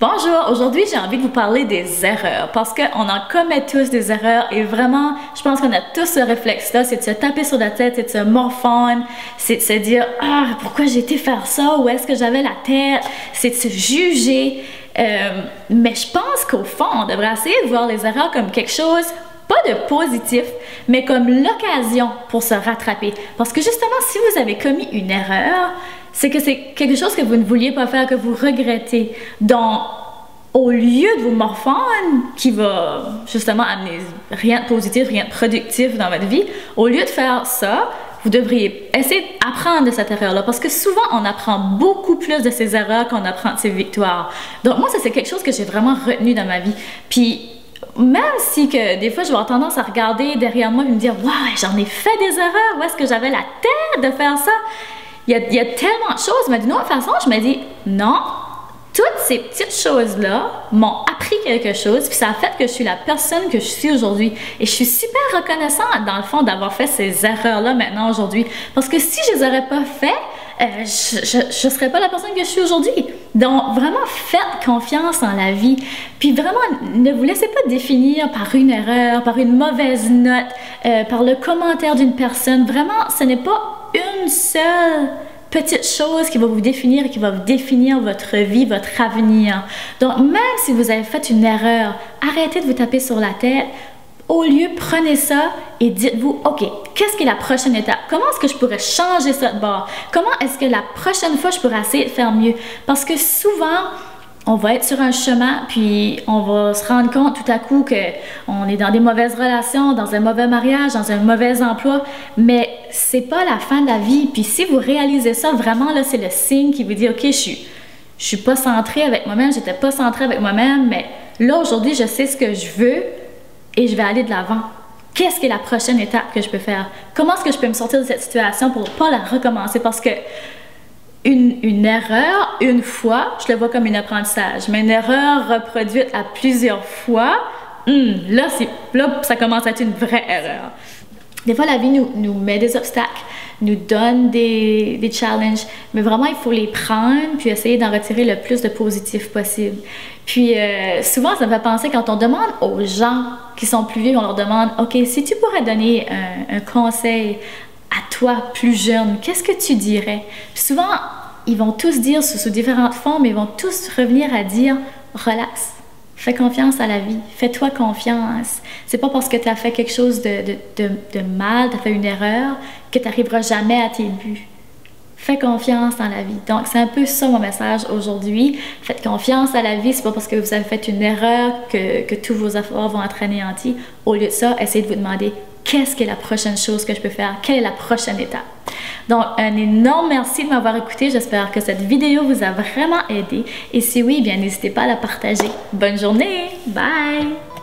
Bonjour, aujourd'hui j'ai envie de vous parler des erreurs parce qu'on en commet tous des erreurs et vraiment, je pense qu'on a tous ce réflexe-là, c'est de se taper sur la tête, c'est de se morfondre, c'est de se dire « Ah, pourquoi j'ai été faire ça? Où est-ce que j'avais la tête? » C'est de se juger. Mais je pense qu'au fond, on devrait essayer de voir les erreurs comme quelque chose, pas de positif, mais comme l'occasion pour se rattraper. Parce que justement, si vous avez commis une erreur, c'est que c'est quelque chose que vous ne vouliez pas faire, que vous regrettez. Donc, au lieu de vous morfondre, qui va justement amener rien de positif, rien de productif dans votre vie, au lieu de faire ça, vous devriez essayer d'apprendre de cette erreur-là. Parce que souvent, on apprend beaucoup plus de ces erreurs qu'on apprend de ses victoires. Donc, moi, ça, c'est quelque chose que j'ai vraiment retenu dans ma vie. Puis, même si que des fois, je vais avoir tendance à regarder derrière moi et me dire « Wow, j'en ai fait des erreurs, où est-ce que j'avais la tête de faire ça? » Il y a tellement de choses, mais d'une autre façon, je me dis non, toutes ces petites choses-là m'ont appris quelque chose, puis ça a fait que je suis la personne que je suis aujourd'hui. Et je suis super reconnaissante, dans le fond, d'avoir fait ces erreurs-là maintenant aujourd'hui. Parce que si je les aurais pas fait, je ne serais pas la personne que je suis aujourd'hui. Donc, vraiment, faites confiance en la vie. Puis vraiment, ne vous laissez pas définir par une erreur, par une mauvaise note, par le commentaire d'une personne. Vraiment, ce n'est pas une seule petite chose qui va vous définir et qui va vous définir votre vie, votre avenir. Donc, même si vous avez fait une erreur, arrêtez de vous taper sur la tête. Au lieu, prenez ça et dites-vous, OK, qu'est-ce qui est la prochaine étape? Comment est-ce que je pourrais changer ça de bord? Comment est-ce que la prochaine fois, je pourrais essayer de faire mieux? Parce que souvent, on va être sur un chemin, puis on va se rendre compte tout à coup qu'on est dans des mauvaises relations, dans un mauvais mariage, dans un mauvais emploi, mais c'est pas la fin de la vie. Puis si vous réalisez ça, vraiment, là, c'est le signe qui vous dit, OK, je suis pas centrée avec moi-même, j'étais pas centrée avec moi-même, mais là, aujourd'hui, je sais ce que je veux et je vais aller de l'avant. Qu'est-ce qui est la prochaine étape que je peux faire? Comment est-ce que je peux me sortir de cette situation pour pas la recommencer? Parce que une erreur, une fois, je le vois comme un apprentissage. Mais une erreur reproduite à plusieurs fois, là, ça commence à être une vraie erreur. Des fois, la vie nous met des obstacles, nous donne des challenges, mais vraiment, il faut les prendre puis essayer d'en retirer le plus de positif possible. Puis, souvent, ça me fait penser quand on demande aux gens qui sont plus vieux, on leur demande, OK, si tu pourrais donner un conseil à toi, plus jeune, qu'est-ce que tu dirais? Puis souvent, ils vont tous dire sous différentes formes, mais ils vont tous revenir à dire « relax, fais confiance à la vie, fais-toi confiance. C'est pas parce que tu as fait quelque chose de mal, tu as fait une erreur, que tu n'arriveras jamais à tes buts. Fais confiance dans la vie. » Donc, c'est un peu ça mon message aujourd'hui. Faites confiance à la vie, c'est pas parce que vous avez fait une erreur que tous vos efforts vont être anéantis. Au lieu de ça, essayez de vous demander qu'est-ce qui est la prochaine chose que je peux faire? Quelle est la prochaine étape? Donc, un énorme merci de m'avoir écouté. J'espère que cette vidéo vous a vraiment aidé. Et si oui, bien n'hésitez pas à la partager. Bonne journée! Bye!